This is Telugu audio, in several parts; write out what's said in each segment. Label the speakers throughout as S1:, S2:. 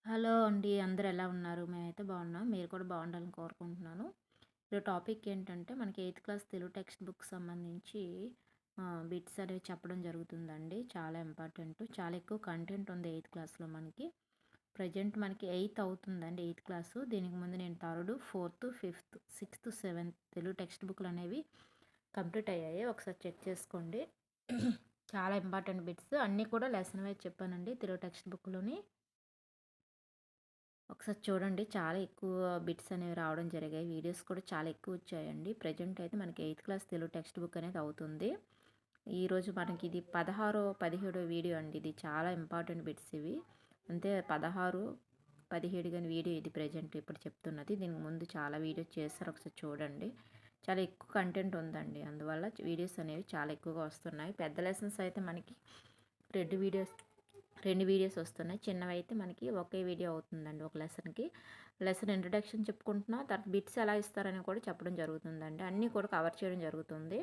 S1: హలో అండి. అందరూ ఎలా ఉన్నారు? మేమైతే బాగున్నాం. మీరు కూడా బాగుండాలని కోరుకుంటున్నాను. ఈరోజు టాపిక్ ఏంటంటే మనకి eighth class Telugu text book సంబంధించి బిట్స్ అనేవి చెప్పడం జరుగుతుందండి. చాలా ఇంపార్టెంట్. చాలా ఎక్కువ కంటెంట్ ఉంది ఎయిత్ క్లాస్‌లో మనకి. ప్రెజెంట్ మనకి ఎయిత్ అవుతుందండి ఎయిత్ క్లాసు. దీనికి ముందు నేను third, fourth, fifth, sixth, seventh Telugu text బుక్‌లు అనేవి కంప్లీట్ అయ్యాయి. ఒకసారి చెక్ చేసుకోండి. చాలా ఇంపార్టెంట్ బిట్స్ అన్నీ కూడా లెసన్ వైజ్ చెప్పానండి తెలుగు టెక్స్ట్ బుక్‌లోని. ఒకసారి చూడండి. చాలా ఎక్కువ బిట్స్ అనేవి రావడం జరిగాయి. వీడియోస్ కూడా చాలా ఎక్కువ వచ్చాయండి. ప్రెజెంట్ అయితే మనకి eighth class Telugu text book అనేది అవుతుంది. ఈరోజు మనకి ఇది 16, 17 వీడియో అండి. ఇది చాలా ఇంపార్టెంట్ బిట్స్ ఇవి. అంతే 16, 17 గాని వీడియో ఇది ప్రెజెంట్ ఇప్పుడు చెప్తున్నది. దీనికి ముందు చాలా వీడియోస్ చేశారు. ఒకసారి చూడండి. చాలా ఎక్కువ కంటెంట్ ఉందండి. అందువల్ల వీడియోస్ అనేవి చాలా ఎక్కువగా వస్తున్నాయి. పెద్ద లెసన్స్ అయితే మనకి 2 వీడియోస్ 2 వీడియోస్ వస్తున్నాయి. చిన్నవైతే మనకి ఒకే వీడియో అవుతుందండి ఒక లెసన్‌కి. లెసన్ ఇంట్రడక్షన్ చెప్పుకుంటున్నా, తర్వాత బిట్స్ ఎలా ఇస్తారని కూడా చెప్పడం జరుగుతుందండి. అన్నీ కూడా కవర్ చేయడం జరుగుతుంది.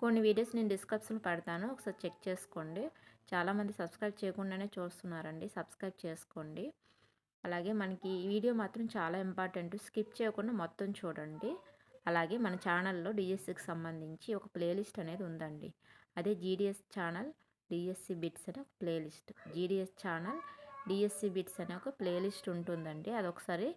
S1: కొన్ని వీడియోస్ నేను డిస్క్రిప్షన్‌లో పెడతాను. ఒకసారి చెక్ చేసుకోండి. చాలామంది సబ్స్క్రైబ్ చేయకుండానే చూస్తున్నారండి. సబ్స్క్రైబ్ చేసుకోండి. అలాగే మనకి ఈ వీడియో మాత్రం చాలా ఇంపార్టెంట్. స్కిప్ చేయకుండా మొత్తం చూడండి. అలాగే మన ఛానల్‌లో డీఎస్సీకి సంబంధించి ఒక ప్లేలిస్ట్ అనేది ఉందండి. అదే జీడీఎస్ ఛానల్ డిఎస్సి బిట్స్ అనే ఒక playlist. GDS channel DSC bits అనే ఒక ప్లేలిస్ట్ ఉంటుందండి. అదొకసారి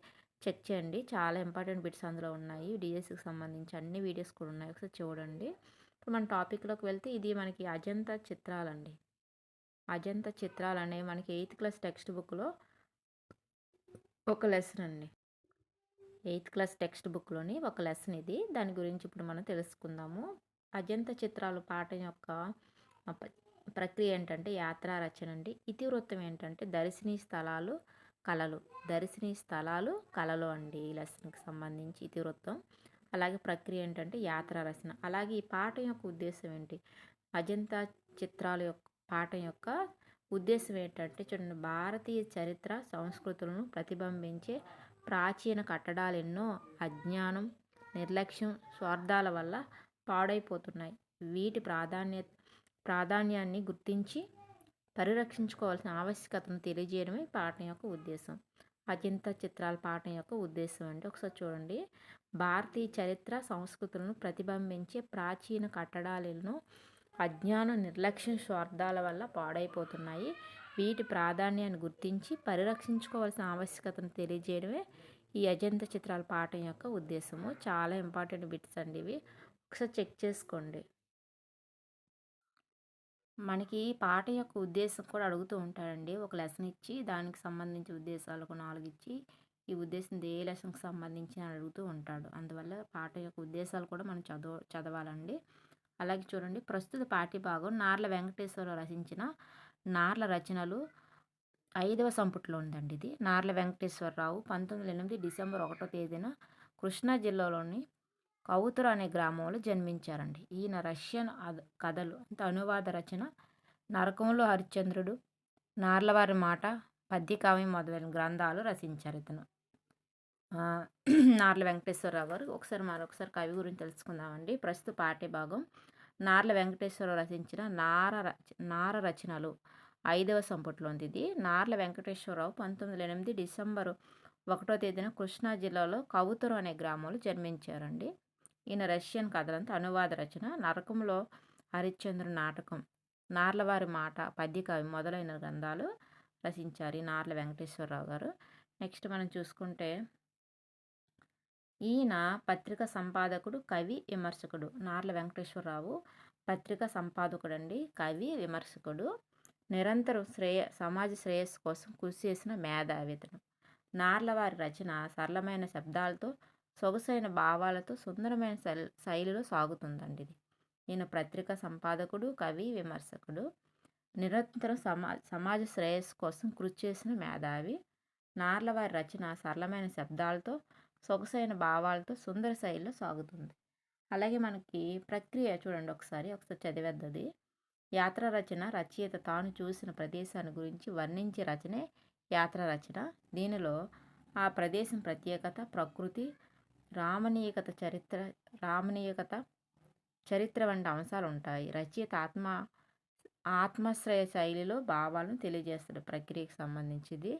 S1: చెక్ చేయండి. చాలా ఇంపార్టెంట్ బిట్స్ అందులో ఉన్నాయి. డిఎస్సికి సంబంధించి అన్ని వీడియోస్ కూడా ఉన్నాయి. ఒకసారి చూడండి. ఇప్పుడు మన టాపిక్లోకి వెళ్తే ఇది మనకి అజంతా చిత్రాలండి. అజంతా చిత్రాలు అనేవి మనకి ఎయిత్ క్లాస్ టెక్స్ట్ బుక్లో ఒక లెసన్ అండి. ఎయిత్ క్లాస్ టెక్స్ట్ బుక్లోని ఒక లెసన్ ఇది. దాని గురించి ఇప్పుడు మనం తెలుసుకుందాము. అజంతా చిత్రాలు పాఠం యొక్క ప్రక్రియ ఏంటంటే యాత్రా రచన అండి. ఇతివృత్తం ఏంటంటే దర్శనీ స్థలాలు కళలు. దర్శనీ స్థలాలు కళలు అండి ఈ లెసన్కి సంబంధించి ఇతివృత్తం. అలాగే ప్రక్రియ ఏంటంటే యాత్రా రచన. అలాగే ఈ పాఠం యొక్క ఉద్దేశం ఏంటి? అజంతా చిత్రాల యొక్క పాఠం యొక్క ఉద్దేశం ఏంటంటే చూడండి, భారతీయ చరిత్ర సంస్కృతులను ప్రతిబింబించే ప్రాచీన కట్టడాలు ఎన్నో అజ్ఞానం, నిర్లక్ష్యం, స్వార్థాల వల్ల పాడైపోతున్నాయి. వీటి ప్రాధాన్యాన్ని గుర్తించి పరిరక్షించుకోవాల్సిన ఆవశ్యకతను తెలియజేయడమే పాఠం యొక్క ఉద్దేశం. అజంతా చిత్రాల పాఠం యొక్క ఉద్దేశం అంటే ఒకసారి చూడండి. భారతీయ చరిత్ర సంస్కృతులను ప్రతిబింబించే ప్రాచీన కట్టడాలను అజ్ఞానం, నిర్లక్ష్యం, స్వార్థాల వల్ల పాడైపోతున్నాయి. వీటి ప్రాధాన్యాన్ని గుర్తించి పరిరక్షించుకోవాల్సిన ఆవశ్యకతను తెలియజేయడమే ఈ అజంతా చిత్రాల పాఠం యొక్క ఉద్దేశము. చాలా ఇంపార్టెంట్ బిట్స్ అండి ఇవి. ఒకసారి చెక్ చేసుకోండి. మనకి పాట యొక్క ఉద్దేశం కూడా అడుగుతూ ఉంటాడండి. ఒక లెసన్ ఇచ్చి దానికి సంబంధించి ఉద్దేశాలు ఒక 4 ఇచ్చి ఈ ఉద్దేశం ఏ లెసన్కి సంబంధించి అని అడుగుతూ ఉంటాడు. అందువల్ల పాట యొక్క ఉద్దేశాలు కూడా మనం చదవాలండి. అలాగే చూడండి, ప్రస్తుత పాఠ్యభాగం నార్ల వెంకటేశ్వరరావు రచించిన నార్ల రచనలు 5వ సంపుటిలో ఉందండి ఇది. నార్ల వెంకటేశ్వరరావు 1908 డిసెంబర్ 1వ తేదీన కృష్ణా జిల్లాలోని కౌతుర అనే గ్రామంలో జన్మించారండి. ఈయన రష్యన్ కథలు అనువాద రచన, నరకంలో హరిశ్చంద్రుడు, నార్లవారి మాట, పద్యకావ్యం మొదలైన గ్రంథాలు రచించారు ఇతను. నార్ల వెంకటేశ్వరరావు గారు. మరొకసారి కవి గురించి తెలుసుకుందామండి. ప్రస్తుత పాఠ్యభాగం నార్ల వెంకటేశ్వరరావు రచించిన నార రచనలు 5వ సంపుటిలో ఉంది ఇది. నార్ల వెంకటేశ్వరరావు 1908 డిసెంబరు 1వ తేదీన కృష్ణా జిల్లాలో కవుతురు అనే గ్రామంలో జన్మించారండి. ఈయన రష్యన్ కథలంతా అనువాద రచన, నరకంలో హరిశ్చంద్రుడు నాటకం, నార్లవారి మాట, పద్యకావ్యం మొదలైన గ్రంథాలు రచించారు ఈ నార్ల వెంకటేశ్వరరావు గారు. నెక్స్ట్ మనం చూసుకుంటే ఈయన పత్రికా సంపాదకుడు, కవి, విమర్శకుడు. నార్ల వెంకటేశ్వరరావు పత్రికా సంపాదకుడు అండి, కవి, విమర్శకుడు. నిరంతరం సమాజ శ్రేయస్సు కోసం కృషి చేసిన మేధావి ఇతను. నార్లవారి రచన సరళమైన శబ్దాలతో, సొగసైన భావాలతో, సుందరమైన శైలిలో సాగుతుందండి ఇది. ఈయన పత్రికా సంపాదకుడు, కవి, విమర్శకుడు. నిరంతరం సమాజ శ్రేయస్సు కోసం కృషి చేసిన మేధావి. నార్లవారి రచన సరళమైన శబ్దాలతో, సొగసైన భావాలతో, సుందర శైలిలో సాగుతుంది. అలాగే మనకి ప్రక్రియ చూడండి, ఒకసారి చదివేద్దది. యాత్ర రచన రచయిత తాను చూసిన ప్రదేశాన్ని గురించి వర్ణించే రచనే యాత్ర రచన. దీనిలో ఆ ప్రదేశం ప్రత్యేకత, ప్రకృతి, రామణీయకత, చరిత్ర వంటి అంశాలు ఉంటాయి. రచయిత ఆత్మశ్రయ శైలిలో భావాలను తెలియజేస్తాడు. ప్రక్రియకు సంబంధించింది.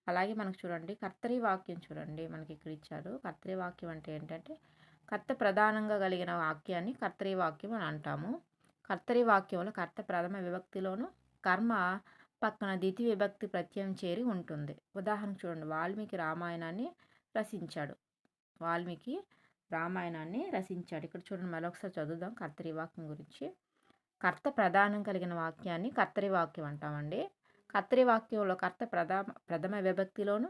S1: అలాగే మనకు చూడండి కర్తరి వాక్యం చూడండి మనకి ఇక్కడ ఇచ్చారు. కర్తరి వాక్యం అంటే ఏంటంటే కర్త ప్రధానంగా కలిగిన వాక్యాన్ని కర్తరి వాక్యం అని అంటాము. కర్తరి వాక్యంలో కర్త ప్రథమ విభక్తిలోను కర్మ పక్కన ద్వితీయ విభక్తి ప్రత్యయం చేరి ఉంటుంది. ఉదాహరణకు చూడండి వాల్మీకి రామాయణాన్ని రచించాడు. వాల్మీకి రామాయణాన్ని రచించాడు. ఇక్కడ చూడండి మరొకసారి చదువుదాం కర్తరి వాక్యం గురించి. కర్త ప్రధానం కలిగిన వాక్యాన్ని కర్తరి వాక్యం అంటామండి. కర్తరి వాక్యంలో కర్త ప్రథమ విభక్తిలోను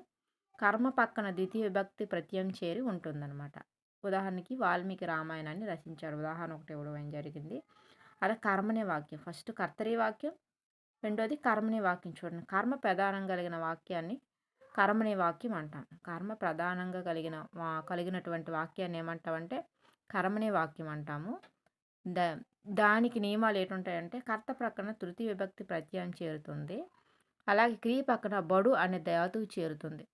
S1: కర్మ పక్కన ద్వితీయ విభక్తి ప్రత్యయం చేరి ఉంటుందన్నమాట. ఉదాహరణకి వాల్మీకి రామాయణాన్ని రచించాడు. ఉదాహరణ ఒకటి ఇవ్వడం జరిగింది. అలా కర్మనే వాక్యం. ఫస్ట్ కర్తరి వాక్యం, రెండోది కర్మని వాక్యం చూడండి. కర్మ ప్రధానం కలిగిన వాక్యాన్ని కర్మని వాక్యం అంటాం. కర్మ ప్రధానంగా కలిగినటువంటి వాక్యాన్ని ఏమంటామంటే కర్మని వాక్యం అంటాము. దానికి నియమాలు ఏంటుంటాయంటే కర్త ప్రక్కన తృతీయ విభక్తి ప్రత్యయం చేరుతుంది. అలాగే క్రియ పక్కన బడు అనే ధాతువు చేరుతుంది.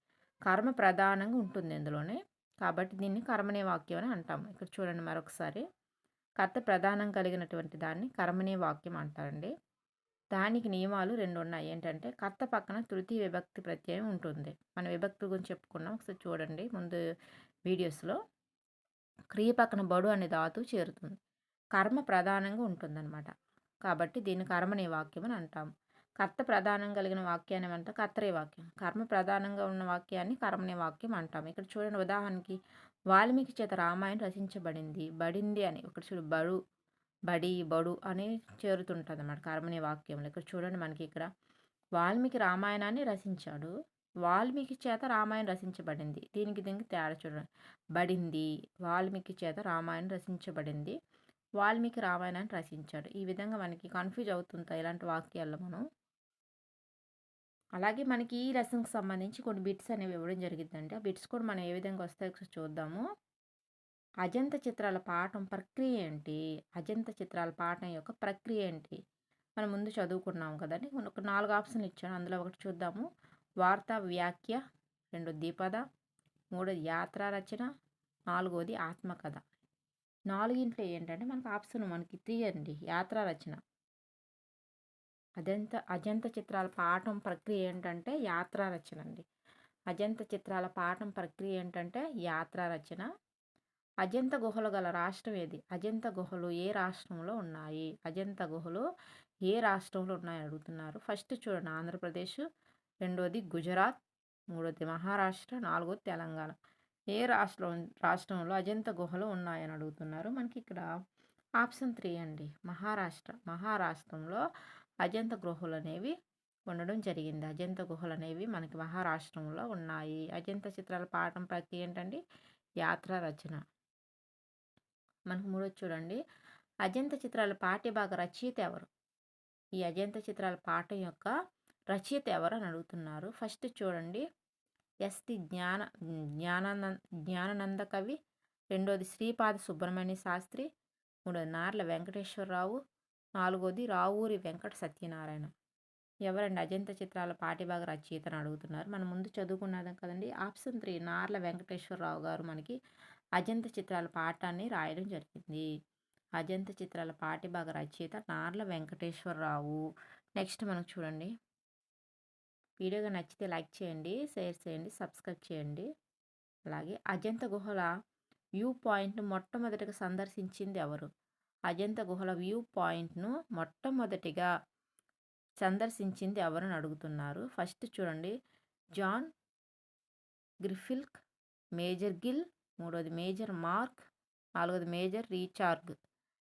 S1: కర్మ ప్రధానంగా ఉంటుంది ఇందులోనే. కాబట్టి దీన్ని కర్మని వాక్యం అని అంటాము. ఇక్కడ చూడండి మరొకసారి. కర్త ప్రధానం కలిగినటువంటి దాన్ని కర్మని వాక్యం అంటారండి. దానికి నియమాలు 2 ఉన్నాయి. ఏంటంటే కర్త పక్కన తృతీయ విభక్తి ప్రత్యయం ఉంటుంది. మనం విభక్తుల గురించి చెప్పుకున్నాం. ఒకసారి చూడండి ముందు వీడియోస్‌లో. క్రియ పక్కన బడు అనే ధాతువు చేరుతుంది. కర్మ ప్రధానంగా ఉంటుందన్నమాట. కాబట్టి దీన్ని కర్మని వాక్యం అని అంటాము. కర్త ప్రధానం కలిగిన వాక్యాన్ని ఏమంటాం కర్తరి వాక్యం. కర్మ ప్రధానంగా ఉన్న వాక్యాన్ని కర్మని వాక్యం అంటాము. ఇక్కడ చూడండి ఉదాహరణకి వాల్మీకి చేత రామాయణం రచించబడింది. బడింది అని ఇక్కడ చూడు బడు, బడి, బడు అని చేరుతుంటుంది అన్నమాట కర్మని వాక్యంలో. ఇక్కడ చూడండి మనకి ఇక్కడ వాల్మీకి రామాయణాన్ని రచించాడు. వాల్మీకి చేత రామాయణం రచించబడింది. దీనికి తేడా చూడండి. బడింది, వాల్మీకి చేత రామాయణం రచించబడింది. వాల్మీకి రామాయణాన్ని రచించాడు. ఈ విధంగా మనకి కన్‌ఫ్యూజ్ అవుతుంటాయి ఇలాంటి వాక్యాల్లో మనం. అలాగే మనకి ఈ లెసన్‌కి సంబంధించి కొన్ని బిట్స్ అనేవి ఇవ్వడం జరిగిద్దండి. ఆ బిట్స్ కూడా మనం ఏ విధంగా వస్తాయో ఒకసారి చూద్దాము. అజంత చిత్రాల పాఠం ప్రక్రియ ఏంటి? అజంత చిత్రాల పాఠం యొక్క ప్రక్రియ ఏంటి? మనం ముందు చదువుకున్నాం కదండీ! ఒక 4 ఆప్షన్‌లు ఇచ్చాను. అందులో ఒకటి చూద్దాము. వార్తా వ్యాఖ్య, రెండోది ద్విపద, మూడోది యాత్రా రచన, నాలుగోది ఆత్మకథ. నాలుగింట్లో ఏంటంటే మనకి 3 అండి. యాత్రా రచన. అజంత చిత్రాల పాఠం ప్రక్రియ ఏంటంటే యాత్రా రచన అండి. అజంత చిత్రాల పాఠం ప్రక్రియ ఏంటంటే యాత్రా రచన. అజంత గుహలు గల రాష్ట్రం ఏది? అజంత గుహలు ఏ రాష్ట్రంలో ఉన్నాయి? అజంత గుహలు ఏ రాష్ట్రంలో ఉన్నాయని అడుగుతున్నారు. ఫస్ట్ చూడండి ఆంధ్రప్రదేశ్, రెండోది గుజరాత్, మూడోది మహారాష్ట్ర, నాలుగోది తెలంగాణ. ఏ రాష్ట్రంలో అజంత గుహలు ఉన్నాయని అడుగుతున్నారు. మనకి ఇక్కడ ఆప్షన్ 3 అండి. మహారాష్ట్రంలో అజంత గుహలు అనేవి ఉండడం జరిగింది. అజంత గుహలు అనేవి మనకి మహారాష్ట్రంలో ఉన్నాయి. అజంత చిత్రాల పాఠం ప్రక్రియ ఏంటండి? యాత్రా రచన. మనకు మూడోది చూడండి. అజంత చిత్రాల పాఠ్యభాగ రచయిత ఎవరు? ఈ అజంత చిత్రాల పాఠం యొక్క రచయిత ఎవరు అని అడుగుతున్నారు. ఫస్ట్ చూడండి ఎస్‌టి జ్ఞానానంద కవి, రెండోది శ్రీపాద సుబ్రహ్మణ్య శాస్త్రి, మూడోది నార్ల వెంకటేశ్వరరావు, నాలుగోది రావూరి వెంకట సత్యనారాయణ. ఎవరండి అజంత చిత్రాల పాఠ్యభాగ రచయిత అని అడుగుతున్నారు. మనం ముందు చదువుకున్నది కదండి. ఆప్షన్ 3 నార్ల వెంకటేశ్వరరావు గారు మనకి అజంత చిత్రాల పాఠాన్ని రాయడం జరిగింది. అజంత చిత్రాల పాఠ్యభాగ రచయిత నార్ల వెంకటేశ్వరరావు. నెక్స్ట్ మనకు చూడండి. వీడియోగా నచ్చితే లైక్ చేయండి, షేర్ చేయండి, సబ్స్క్రైబ్ చేయండి. అలాగే అజంత గుహల వ్యూ పాయింట్ను మొట్టమొదటిగా సందర్శించింది ఎవరు? అజంత గుహల వ్యూ పాయింట్ను మొట్టమొదటిగా సందర్శించింది ఎవరని అడుగుతున్నారు. ఫస్ట్ చూడండి జాన్ గ్రిఫిల్క్, మేజర్ గిల్, మూడోది మేజర్ మార్క్, నాలుగోది మేజర్ రీచార్డ్.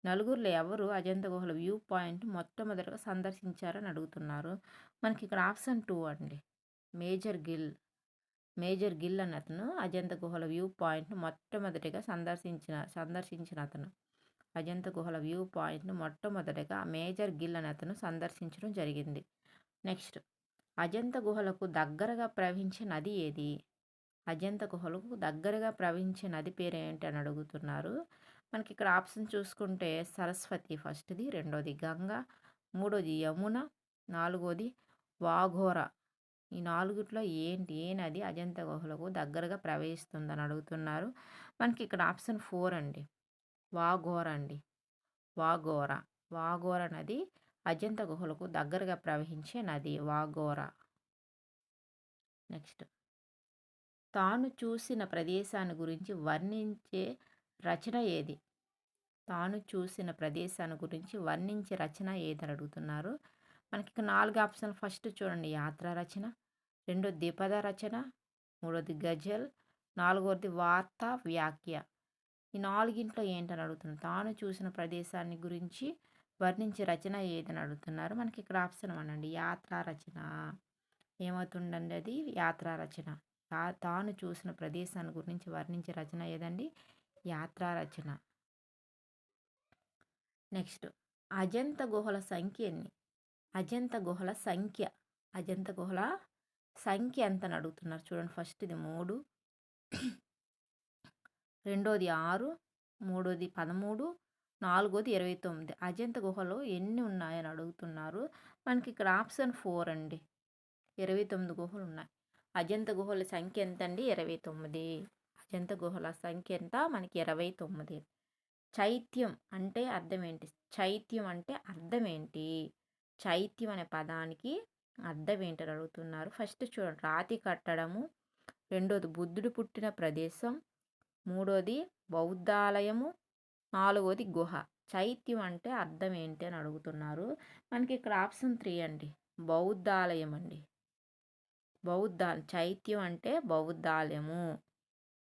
S1: నలుగురిలో ఎవరు అజంత గుహల వ్యూ పాయింట్ మొట్టమొదటిగా సందర్శించారని అడుగుతున్నారు. మనకి ఇక్కడ ఆప్షన్ 2 అండి. మేజర్ గిల్ అనే అతను అజంత గుహల వ్యూ పాయింట్ను మొట్టమొదటిగా సందర్శించిన అతను. అజంత గుహల వ్యూ పాయింట్ను మొట్టమొదటిగా మేజర్ గిల్ అనే అతను సందర్శించడం జరిగింది. నెక్స్ట్ అజంత గుహలకు దగ్గరగా ప్రవహించే నది ఏది? అజంత గుహలకు దగ్గరగా ప్రవహించే నది పేరు ఏంటి అని అడుగుతున్నారు. మనకి ఇక్కడ ఆప్షన్ చూసుకుంటే సరస్వతి ఫస్ట్‌ది, రెండోది గంగా, మూడోది యమున, నాలుగోది వాఘోర. ఈ నాలుగిట్లో ఏ నది అజంత గుహలకు దగ్గరగా ప్రవహిస్తుందని అడుగుతున్నారు. మనకి ఇక్కడ ఆప్షన్ 4 అండి. వాఘోర అండి. వాఘోర నది అజంత గుహలకు దగ్గరగా ప్రవహించే నది వాఘోర. నెక్స్ట్ తాను చూసిన ప్రదేశాన్ని గురించి వర్ణించే రచన ఏది? తాను చూసిన ప్రదేశాన్ని గురించి వర్ణించే రచన ఏదని అడుగుతున్నారు. మనకి ఇక 4 ఆప్షన్లు. ఫస్ట్ చూడండి యాత్రా రచన, రెండోది ద్విపద రచన, మూడోది గజల్, నాలుగోది వార్తా వ్యాఖ్య. ఈ నాలుగింట్లో ఏంటని అడుగుతున్నారు. తాను చూసిన ప్రదేశాన్ని గురించి వర్ణించే రచన ఏదని అడుగుతున్నారు. మనకి ఇక్కడ ఆప్షన్ 1 అండి యాత్రా రచన. ఏమవుతుందండి అది యాత్రా రచన. తాను చూసిన ప్రదేశాన్ని గురించి వర్ణించే రచన ఏదండి? యాత్రా రచన. నెక్స్ట్ అజంత గుహల సంఖ్య ఎన్ని? అజంత గుహల సంఖ్య. అజంత గుహల సంఖ్య ఎంతని అడుగుతున్నారు. చూడండి ఫస్ట్‌ది 3, రెండోది 6, మూడోది 13, నాలుగోది 29. అజంత గుహలు ఎన్ని ఉన్నాయని అడుగుతున్నారు. మనకి ఇక్కడ ఆప్షన్ 4 అండి. 29 గుహలు ఉన్నాయి. అజంత గుహల సంఖ్య ఎంతండి? 29. అజంత గుహల సంఖ్య ఎంత? మనకి 29. చైత్యం అంటే అర్థం ఏంటి? చైత్యం అంటే అర్థం ఏంటి? చైత్యం అనే పదానికి అర్థం ఏంటని అడుగుతున్నారు. ఫస్ట్ చూడండి రాతి కట్టడము, రెండోది బుద్ధుడు పుట్టిన ప్రదేశం, మూడోది బౌద్ధాలయము, నాలుగోది గుహ. చైత్యం అంటే అర్థం ఏంటి అని అడుగుతున్నారు. మనకి ఇక్కడ ఆప్షన్ 3 అండి బౌద్ధాలయం అండి. చైత్యం అంటే బౌద్ధాలయము.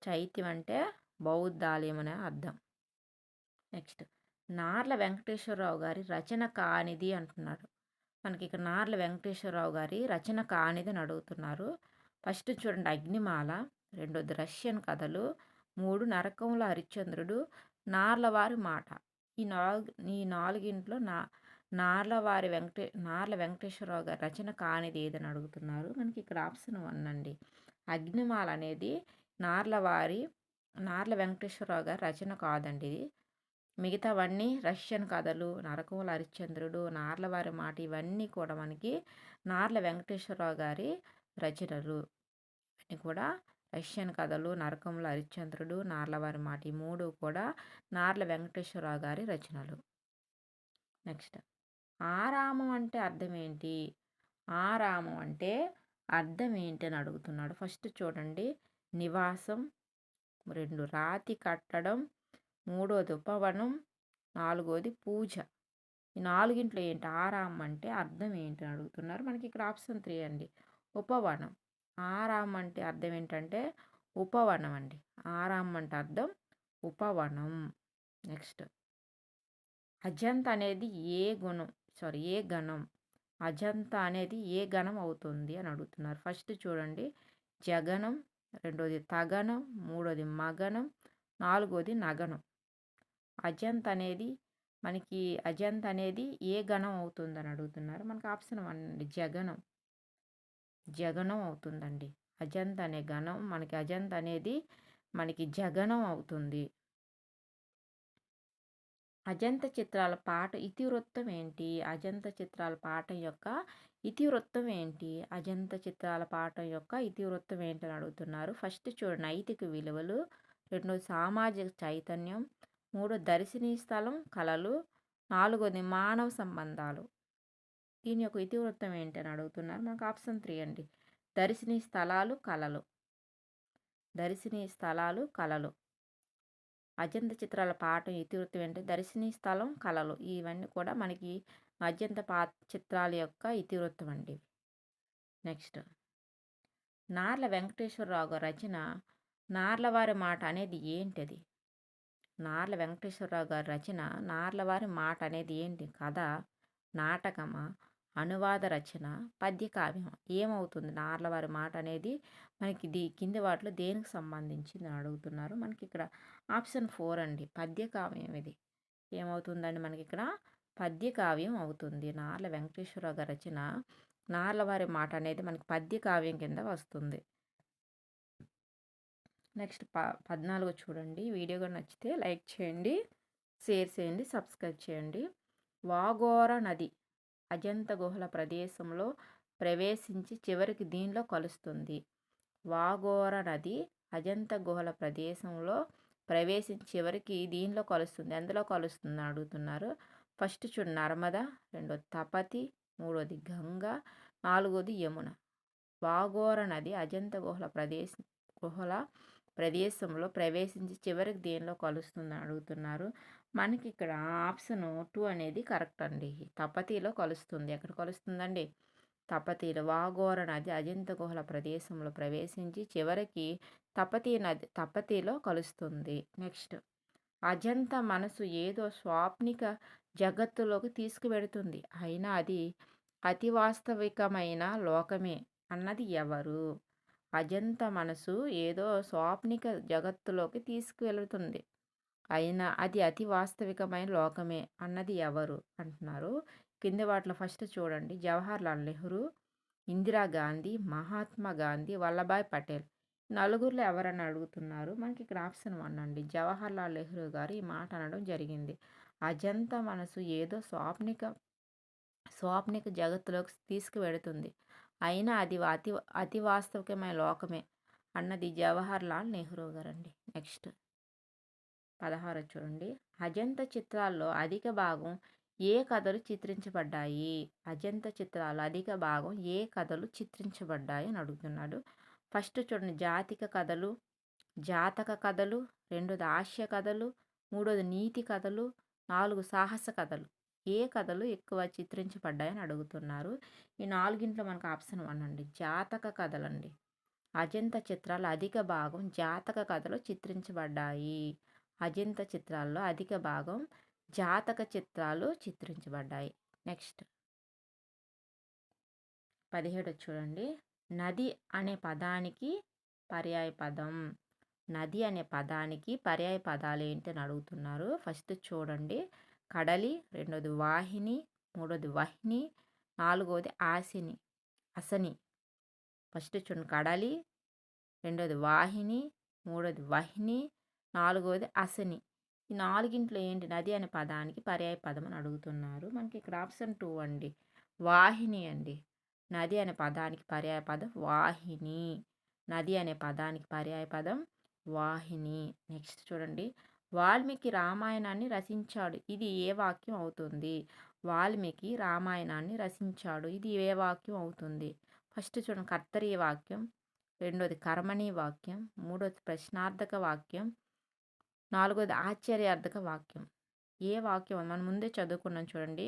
S1: చైత్యం అంటే బౌద్ధాలయం అనే అర్థం. నెక్స్ట్ నార్ల వెంకటేశ్వరరావు గారి రచన కానిది అంటున్నాడు. మనకి ఇక్కడ నార్ల వెంకటేశ్వరరావు గారి రచన కానిది అని అడుగుతున్నారు. ఫస్ట్ చూడండి అగ్నిమాల, రెండోది రష్యన్ కథలు, 3 నరకంలో హరిశ్చంద్రుడు, నార్లవారి మాట. ఈ నాలుగింట్లో నార్ల వెంకటేశ్వరరావు గారి రచన కానిది ఏదని అడుగుతున్నారు. మనకి ఇక్కడ ఆప్షన్ 1 అండి అగ్నిమాల అనేది నార్ల వెంకటేశ్వరరావు గారి రచన కాదండి ఇది. మిగతావన్నీ రష్యన్ కథలు, నరకంల హరిశ్చంద్రుడు, నార్లవారి మాట ఇవన్నీ కూడా మనకి నార్ల వెంకటేశ్వరరావు గారి రచనలు. ఇవన్నీ కూడా రష్యన్ కథలు, నరకంల హరిశ్చంద్రుడు, నార్లవారి మాట ఈ 3 కూడా నార్ల వెంకటేశ్వరరావు గారి రచనలు. నెక్స్ట్ ఆరామం అంటే అర్థం ఏంటి? ఆరామం అంటే అర్థం ఏంటి అని అడుగుతున్నాడు. ఫస్ట్ చూడండి నివాసం, 2 రాతి కట్టడం, మూడోది ఉపవనం, నాలుగోది పూజ. ఈ నాలుగింట్లో ఏంటి ఆరామం అంటే అర్థం ఏంటి అని అడుగుతున్నారు. మనకి ఇక్కడ ఆప్షన్ 3 అండి ఉపవనం. ఆరామం అంటే అర్థం ఏంటంటే ఉపవనం అండి. ఆరామం అంటే అర్థం ఉపవనం. నెక్స్ట్ అజంతా అనేది ఏ గణం? అజంతా అనేది ఏ గణం అవుతుంది అని అడుగుతున్నారు. ఫస్ట్ చూడండి జగనం, రెండోది తగనం, మూడోది మగనం, నాలుగోది నగనం. అజంతా అనేది ఏ గణం అవుతుందని అడుగుతున్నారు. మనకి ఆప్షన్ 1 అండి జగనం అవుతుందండి. అజంతా అనే గణం అజంతా అనేది మనకి జగనం అవుతుంది. అజంతా చిత్రాల పాట ఇతివృత్తం ఏంటి? అజంతా చిత్రాల పాఠం యొక్క ఇతివృత్తం ఏంటి? అజంతా చిత్రాల పాఠం యొక్క ఇతివృత్తం ఏంటని అడుగుతున్నారు. ఫస్ట్ చూడండి నైతిక విలువలు, రెండోది సామాజిక చైతన్యం, మూడోది దర్శనీయ స్థలం కళలు, నాలుగోది మానవ సంబంధాలు. దీని యొక్క ఇతివృత్తం ఏంటని అడుగుతున్నారు. మనకు ఆప్షన్ 3 అండి దర్శనీయ స్థలాలు కళలు. అజంతా చిత్రాల పాఠం ఇతివృత్తం ఏంటి? దర్శనీయ స్థలం కళలు. ఇవన్నీ కూడా మనకి అజంతా చిత్రాల యొక్క ఇతివృత్తం అండి. నెక్స్ట్ నార్ల వెంకటేశ్వరరావు గారి రచన నార్లవారి మాట అనేది ఏంటది? నార్ల వెంకటేశ్వరరావు గారి రచన నార్లవారి మాట అనేది ఏంటి? కథ, నాటకమా, అనువాద రచన, పద్యకావ్యం. ఏమవుతుంది నార్లవారి మాట అనేది మనకి కింది వాటిలో దేనికి సంబంధించింది అని అడుగుతున్నారు. మనకి ఇక్కడ ఆప్షన్ 4 అండి పద్యకావ్యం. ఇది ఏమవుతుందండి మనకి ఇక్కడ పద్యకావ్యం అవుతుంది. నార్ల వెంకటేశ్వరరావు గారి రచన నార్లవారి మాట అనేది మనకి పద్యకావ్యం కింద వస్తుంది. నెక్స్ట్ 14 చూడండి. వీడియో కూడా నచ్చితే లైక్ చేయండి, షేర్ చేయండి, సబ్స్క్రైబ్ చేయండి. వాఘోర నది అజంతా గుహల ప్రదేశంలో ప్రవేశించి చివరికి దీనిలో కలుస్తుంది. వాఘోర నది అజంతా గుహల ప్రదేశంలో ప్రవేశించి చివరికి దీనిలో కలుస్తుంది. ఎందులో కలుస్తుంది అడుగుతున్నారు. ఫస్ట్ చూడు నర్మద, రెండోది తపతి, మూడోది గంగ, నాలుగోది యమున. వాఘోర నది అజంత గుహల ప్రదేశంలో ప్రవేశించి చివరికి దేనిలో కలుస్తుందని అడుగుతున్నారు. మనకి ఇక్కడ ఆప్షన్ 2 అనేది కరెక్ట్ అండి. తపతిలో కలుస్తుంది. ఎక్కడ కలుస్తుందండి? తపతిలో. వాఘోర నది అజంత గుహల ప్రదేశంలో ప్రవేశించి చివరికి తపతిలో కలుస్తుంది. నెక్స్ట్, అజంత మనసు ఏదో స్వాప్నిక జగత్తులోకి తీసుకువెడుతుంది. అయినా అది అతి వాస్తవికమైన లోకమే అన్నది ఎవరు? అజంత మనసు ఏదో స్వాప్నిక జగత్తులోకి తీసుకువెళుతుంది. అయినా అది అతి వాస్తవికమైన లోకమే అన్నది ఎవరు అంటున్నారు. కింది వాటిలో ఫస్ట్ చూడండి, జవహర్లాల్ నెహ్రూ, ఇందిరాగాంధీ, మహాత్మా గాంధీ, వల్లభాయ్ పటేల్. నలుగురిలో ఎవరని అడుగుతున్నారు. మనకి ఇక్కడ ఆప్షన్ 1 అండి. జవహర్లాల్ నెహ్రూ గారు ఈ మాట అనడం జరిగింది. అజంత మనసు ఏదో స్వాప్నిక జగత్తులోకి తీసుకువెడుతుంది. అయినా అది అతి అతి వాస్తవికమైన లోకమే అన్నది జవహర్లాల్ నెహ్రూ గారండి. నెక్స్ట్ 16 చూడండి. అజంతా చిత్రాల్లో అధిక భాగం ఏ కథలు చిత్రించబడ్డాయి? అజంతా చిత్రాల్లో అధిక భాగం ఏ కథలు చిత్రించబడ్డాయి అని అడుగుతున్నాడు. ఫస్ట్ చూడండి, జాతక కథలు, రెండోది హాస్య కథలు, మూడోది నీతి కథలు, 4 సాహస కథలు. ఏ కథలు ఎక్కువ చిత్రించబడ్డాయని అడుగుతున్నారు. ఈ నాలుగింట్లో మనకు ఆప్షన్ 1 అండి. జాతక కథలండి. అజంతా చిత్రాల్లో అధిక భాగం జాతక కథలు చిత్రించబడ్డాయి. అజంతా చిత్రాల్లో అధిక భాగం జాతక చిత్రాలు చిత్రించబడ్డాయి. నెక్స్ట్ 17 చూడండి. నది అనే పదానికి పర్యాయ పదం. నది అనే పదానికి పర్యాయ పదాలు ఏంటి అని అడుగుతున్నారు. ఫస్ట్ చూడండి, కడలి, రెండోది వాహిని, మూడోది వహ్ని, నాలుగోది అసని. ఫస్ట్ చూడండి, కడలి, రెండోది వాహిని, మూడోది వహ్ని, నాలుగోది అసని. ఈ నాలుగింట్లో ఏంటి నది అనే పదానికి పర్యాయ పదం అని అడుగుతున్నారు. మనకి ఇక్కడ ఆప్షన్ 2 అండి, వాహిని అండి. నది అనే పదానికి పర్యాయ పదం వాహిని. నది అనే పదానికి పర్యాయ పదం వాహిని. నెక్స్ట్ చూడండి, వాల్మీకి రామాయణాన్ని రచించాడు. ఇది ఏ వాక్యం అవుతుంది? వాల్మీకి రామాయణాన్ని రచించాడు. ఇది ఏ వాక్యం అవుతుంది? ఫస్ట్ చూడండి, కర్తరీ వాక్యం, రెండోది కర్మణీ వాక్యం, మూడోది ప్రశ్నార్థక వాక్యం, నాలుగోది ఆశ్చర్యార్థక వాక్యం. ఏ వాక్యం? మనం ముందే చదువుకున్నాం చూడండి.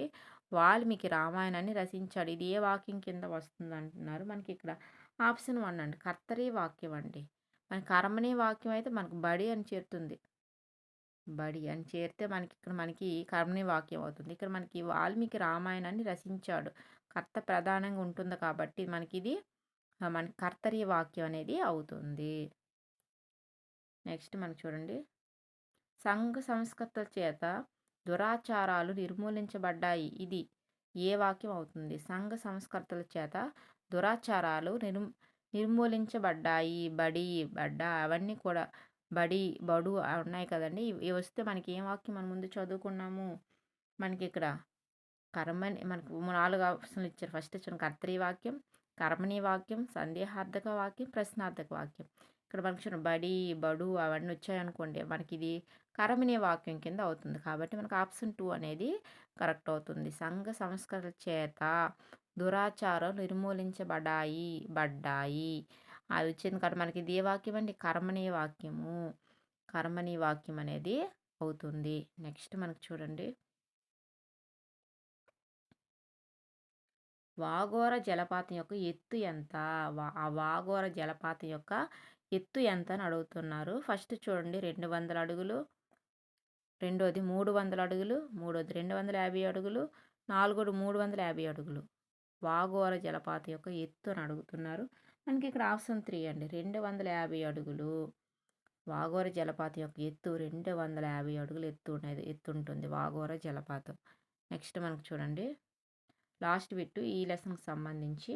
S1: వాల్మీకి రామాయణాన్ని రచించాడు. ఇది ఏ వాక్యం కింద వస్తుంది అంటున్నారు. మనకి ఇక్కడ ఆప్షన్ 1 అండి, కర్తరీ వాక్యం అండి. మన కర్మణీ వాక్యం అయితే మనకు బడి అని చేరుతుంది. బడి అని చేరితే మనకి కర్మణీ వాక్యం అవుతుంది. ఇక్కడ మనకి వాల్మీకి రామాయణాన్ని రచించాడు, కర్త ప్రధానంగా ఉంటుంది కాబట్టి మనకి ఇది మనకి కర్తరీ వాక్యం అనేది అవుతుంది. నెక్స్ట్ మనకు చూడండి, సంఘ సంస్కర్తల చేత దురాచారాలు నిర్మూలించబడ్డాయి. ఇది ఏ వాక్యం అవుతుంది? సంఘ సంస్కర్తల చేత దురాచారాలు నిర్మూలించబడ్డాయి. బడి, బడ్డ అవన్నీ కూడా బడు ఉన్నాయి కదండి. ఇవి వస్తే మనకి ఏం వాక్యం మనం ముందు చదువుకున్నాము. మనకి ఇక్కడ మనకు 4 ఆప్షన్లు ఇచ్చారు. ఫస్ట్ వచ్చిన కర్తరీ వాక్యం, కర్మణీ వాక్యం, సందేహార్థక వాక్యం, ప్రశ్నార్థక వాక్యం. ఇక్కడ మనకి చూడండి, బడి, బడు అవన్నీ వచ్చాయనుకోండి, మనకి ఇది కర్మణీ వాక్యం కింద అవుతుంది. కాబట్టి మనకు ఆప్షన్ 2 అనేది కరెక్ట్ అవుతుంది. సంఘ సంస్కరణ చేత దురాచారం బడ్డాయి అది వచ్చింది కాబట్టి మనకి ఇది ఏ వాక్యం అండి? కర్మణీ వాక్యము. కర్మణీ వాక్యం అనేది అవుతుంది. నెక్స్ట్ మనకు చూడండి, వాఘోర జలపాతం యొక్క ఎత్తు ఎంత? ఆ వాఘోర జలపాతం యొక్క ఎత్తు ఎంత అని అడుగుతున్నారు. ఫస్ట్ చూడండి, 200 అడుగులు, రెండోది 300 అడుగులు, మూడోది 250 అడుగులు, నాలుగోది 350 అడుగులు. వాఘోర జలపాతం యొక్క ఎత్తు అని అడుగుతున్నారు. మనకి ఇక్కడ ఆప్షన్ 3 అండి, 250 అడుగులు. వాఘోర జలపాతం యొక్క ఎత్తు 250 అడుగులు ఎత్తు ఉంటుంది వాఘోర జలపాతం. నెక్స్ట్ మనకు చూడండి, లాస్ట్ బిట్టు ఈ లెసన్కి సంబంధించి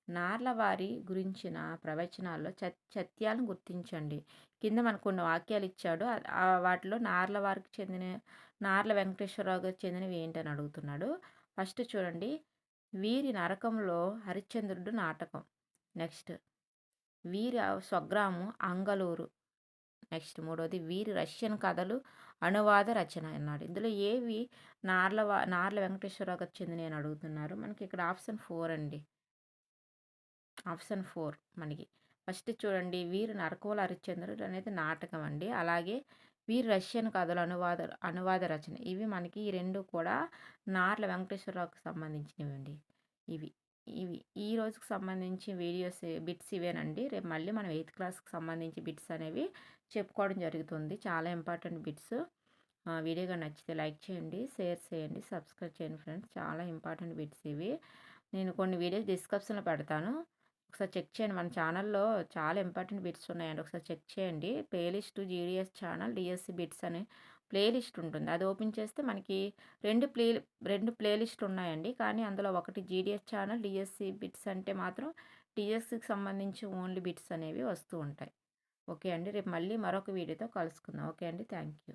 S1: నార్లవారి గురించిన ప్రవచనాల్లో సత్యాలను గుర్తించండి. కింద మనకు కొన్ని వాక్యాలు ఇచ్చాడు. వాటిలో నార్ల వెంకటేశ్వరరావు గారికి చెందినవి ఏంటని అడుగుతున్నాడు. ఫస్ట్ చూడండి, వీరి నరకంలో హరిశ్చంద్రుడు నాటకం. నెక్స్ట్, వీరి స్వగ్రామం అంగలూరు. నెక్స్ట్ మూడోది, వీరి రష్యన్ కథలు అనువాద రచన అన్నాడు. ఇందులో ఏవి నార్ల వెంకటేశ్వరరావు గారికి చెందినవి అని అడుగుతున్నారు. మనకి ఇక్కడ ఆప్షన్ 4 అండి. ఆప్షన్ 4 మనకి. ఫస్ట్ చూడండి 'వీర్ నరకోల హరిశ్చంద్రుడు' అనేది నాటకం అండి. అలాగే 'వీర్ రష్యన్ కథలు అనువాద రచన' ఇవి మనకి ఈ 2 కూడా నార్ల వెంకటేశ్వరరావుకి సంబంధించినవండి. ఇవి. ఇవి ఈ రోజుకి సంబంధించి వీడియోస్ బిట్స్ ఇవేనండి. రేపు మళ్ళీ మనం 8థ్ క్లాస్‌కి సంబంధించి బిట్స్ అనేవి చెప్పుకోవడం జరుగుతుంది. చాలా ఇంపార్టెంట్ బిట్స్. వీడియో గాని నచ్చితే లైక్ చేయండి, షేర్ చేయండి, సబ్స్క్రైబ్ చేయండి ఫ్రెండ్స్. చాలా ఇంపార్టెంట్ బిట్స్ ఇవి. నేను కొన్ని వీడియోస్ డిస్క్రిప్షన్‌లో పెడతాను. ఒకసారి చెక్ చేయండి. మన ఛానల్‌లో చాలా ఇంపార్టెంట్ బిట్స్ ఉన్నాయండి. ఒకసారి చెక్ చేయండి. Playlist GDS channel DSC bits అని ప్లేలిస్ట్ ఉంటుంది. అది ఓపెన్ చేస్తే మనకి 2 ప్లే 2 ప్లేలిస్టులు ఉన్నాయండి. కానీ అందులో ఒకటి జీడీఎస్ ఛానల్, డీఎస్సీ బిట్స్ అంటే మాత్రం డీఎస్సీకి సంబంధించి ఓన్లీ బిట్స్ అనేవి వస్తూ ఉంటాయి. ఓకే అండి. రేపు మళ్ళీ మరొక వీడియోతో కలుసుకుందాం. ఓకే అండి. Thank you.